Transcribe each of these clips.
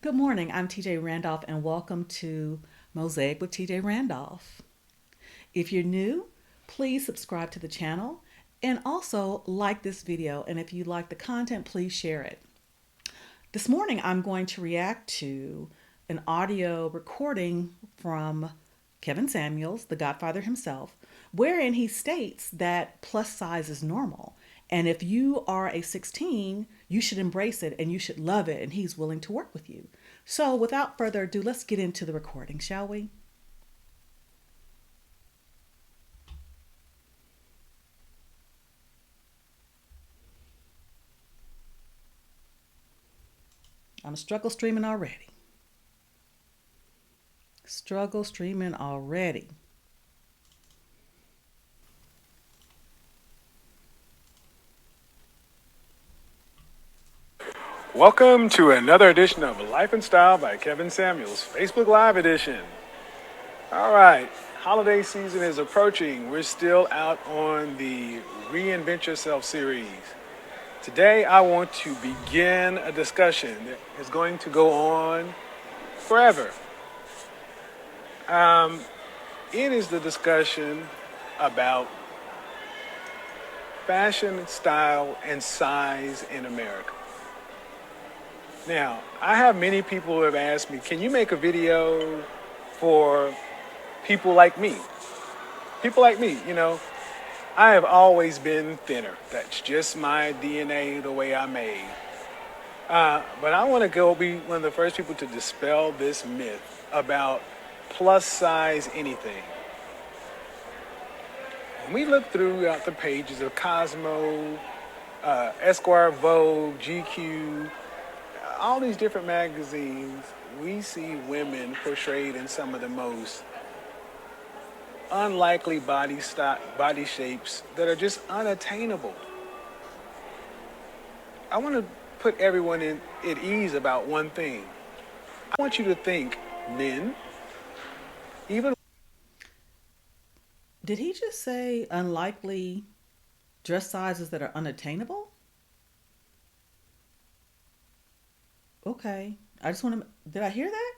Good morning. I'm TJ Randolph, and welcome to Mosaic with TJ Randolph. If you're new, please subscribe to the channel and also like this video. And if you like the content, please share it. This morning, I'm going to react to an audio recording from Kevin Samuels, the Godfather himself, wherein he states that plus size is normal. And if you are a 16, you should embrace it and you should love it, and he's willing to work with you. So, without further ado, let's get into the recording, shall we? I'm struggle streaming already. Struggle streaming already. Welcome to another edition of Life and Style by Kevin Samuels, Facebook Live edition. All right, holiday season is approaching. We're still out on the Reinvent Yourself series. Today, I want to begin a discussion that is going to go on forever. It is the discussion about fashion, style, and size in America. Now, I have many people who have asked me, can you make a video for people like me? People like me, I have always been thinner. That's just my DNA, the way I'm made. But I want to be one of the first people to dispel this myth about plus size anything. When we look throughout the pages of Cosmo, Esquire, Vogue, GQ, all these different magazines, we see women portrayed in some of the most unlikely body shapes that are just unattainable. I want to put everyone at ease about one thing. I want you to think, men, even... Did he just say unlikely dress sizes that are unattainable? Okay. I just want to. Did I hear that?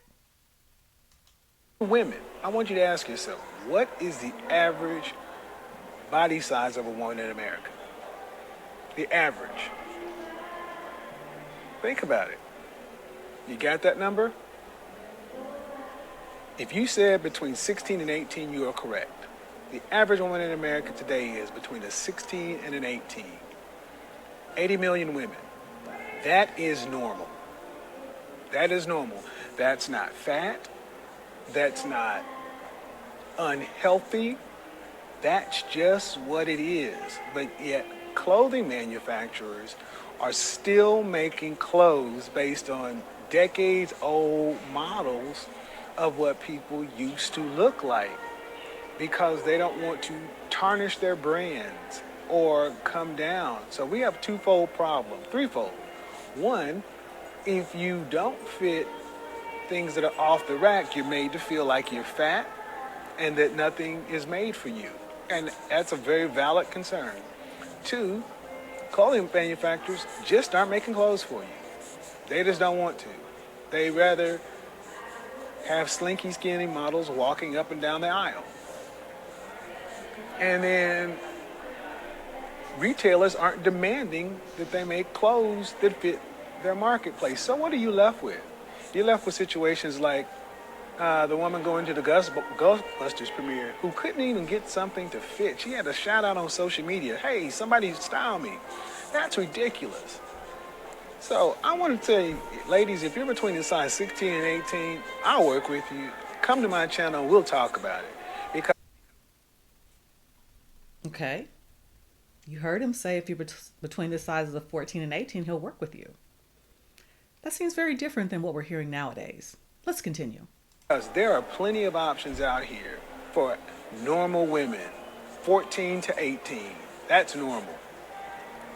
women, I want you to ask yourself, what is the average body size of a woman in America? The average. Think about it. You got that number? If you said between 16 and 18, you are correct. The average woman in America today is between a 16 and an 18. 80 million women. That is normal. That is normal. That's not fat. That's not unhealthy. That's just what it is. But yet, clothing manufacturers are still making clothes based on decades-old models of what people used to look like because they don't want to tarnish their brands or come down. So we have threefold. One, if you don't fit things that are off the rack, you're made to feel like you're fat and that nothing is made for you. And that's a very valid concern. Two, clothing manufacturers just aren't making clothes for you. They just don't want to. They rather have slinky, skinny models walking up and down the aisle. And then retailers aren't demanding that they make clothes that fit their marketplace. So what are you left with? You're left with situations like the woman going to the Ghostbusters premiere who couldn't even get something to fit. She had a shout out on social media. Hey, somebody style me. That's ridiculous. So I want to tell you, ladies, if you're between the size 16 and 18, I'll work with you. Come to my channel and we'll talk about it. Because Okay. You heard him say if you're between the sizes of 14 and 18, he'll work with you. That seems very different than what we're hearing nowadays. Let's continue. there are plenty of options out here for normal women, 14 to 18. That's normal.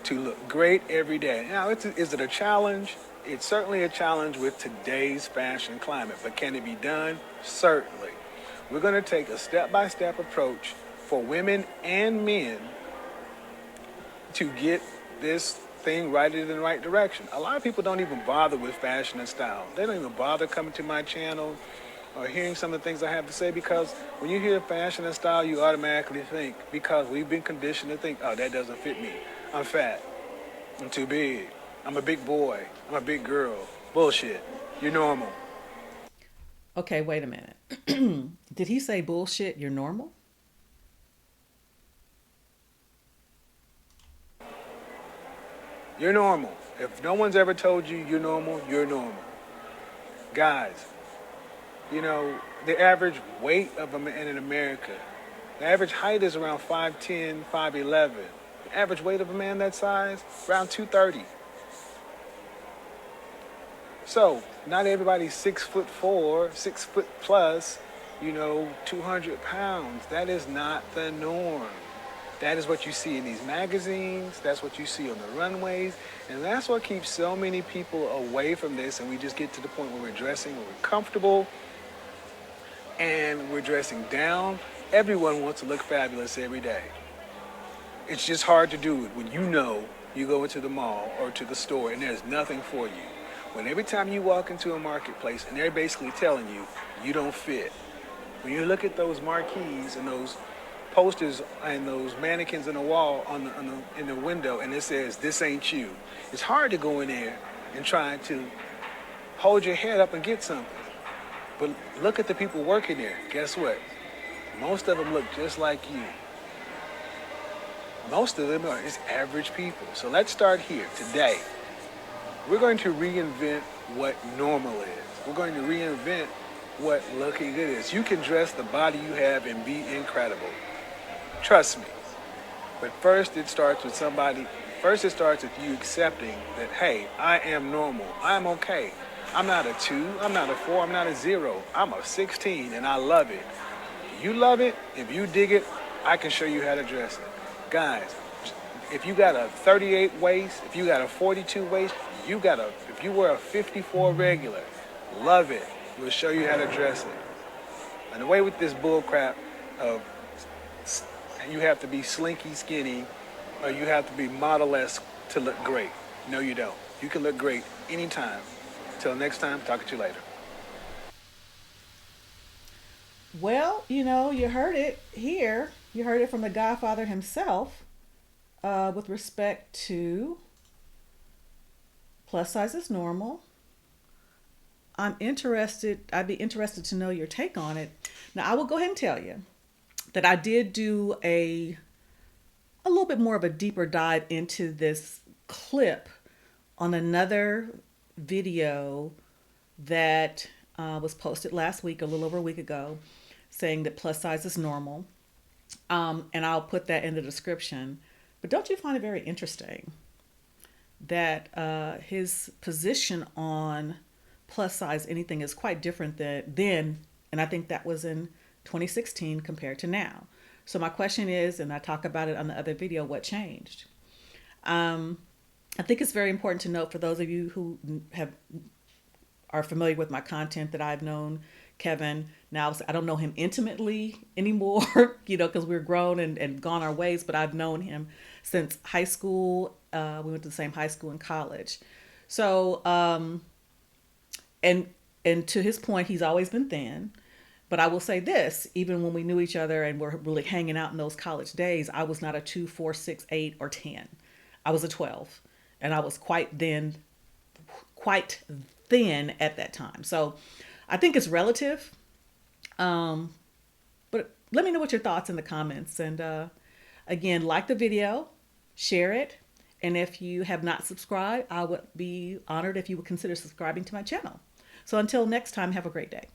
To look great every day. Now, is it a challenge? It's certainly a challenge with today's fashion climate, but can it be done? Certainly. We're going to take a step-by-step approach for women and men to get this thing, write it in the right direction. A lot of people don't even bother with fashion and style. They don't even bother coming to my channel or hearing some of the things I have to say, because when you hear fashion and style, you automatically think, because we've been conditioned to think, oh, that doesn't fit me. I'm fat. I'm too big. I'm a big boy. I'm a big girl. Bullshit. You're normal. Okay, wait a minute. Did he say bullshit? You're normal? You're normal. If no one's ever told you you're normal, you're normal. Guys, you know, the average weight of a man in America, the average height is around 5'10", 5'11". The average weight of a man that size, around 230. So, not everybody's 6'4", 6 foot plus, 200 pounds. That is not the norm. That is what you see in these magazines. That's what you see on the runways. And that's what keeps so many people away from this. And we just get to the point where we're dressing, where we're comfortable, and we're dressing down. Everyone wants to look fabulous every day. It's just hard to do it when you go into the mall or to the store and there's nothing for you. When every time you walk into a marketplace and they're basically telling you, you don't fit. When you look at those marquees and those posters and those mannequins in the wall in the window, and it says, this ain't you. It's hard to go in there and try to hold your head up and get something. But look at the people working there. Guess what? Most of them look just like you. Most of them are just average people. So let's start here today. We're going to reinvent what normal is. We're going to reinvent what looking good is. You can dress the body you have and be incredible. Trust me. But first it starts with you accepting that, hey, I am normal. I'm okay. I'm not a 2, I'm not a 4, I'm not a 0. I'm a 16 and I love it. You love it, if you dig it, I can show you how to dress it. Guys, if you got a 38 waist, if you got a 42 waist, if you wear a 54 regular, love it. We'll show you how to dress it. And away with this bull crap of you have to be slinky skinny or you have to be model-esque to look great. No, you don't. You can look great anytime. Till next time, talk to you later. Well, you heard it here. You heard it from the Godfather himself with respect to plus size is normal. I'd be interested to know your take on it. Now, I will go ahead and tell you that I did do a little bit more of a deeper dive into this clip on another video that was posted last week, a little over a week ago, saying that plus size is normal. And I'll put that in the description. But don't you find it very interesting that his position on plus size anything is quite different then, and I think that was in 2016 compared to now. So my question is, and I talk about it on the other video, what changed? I think it's very important to note for those of you who are familiar with my content that I've known Kevin. Now, I don't know him intimately anymore, because we're grown and gone our ways, but I've known him since high school. We went to the same high school and college. So, and to his point, he's always been thin. But I will say this, even when we knew each other and were really hanging out in those college days, I was not a 2, 4, 6, 8, or 10. I was a 12. And I was quite thin at that time. So I think it's relative. But let me know what your thoughts in the comments. And again, like the video, share it. And if you have not subscribed, I would be honored if you would consider subscribing to my channel. So until next time, have a great day.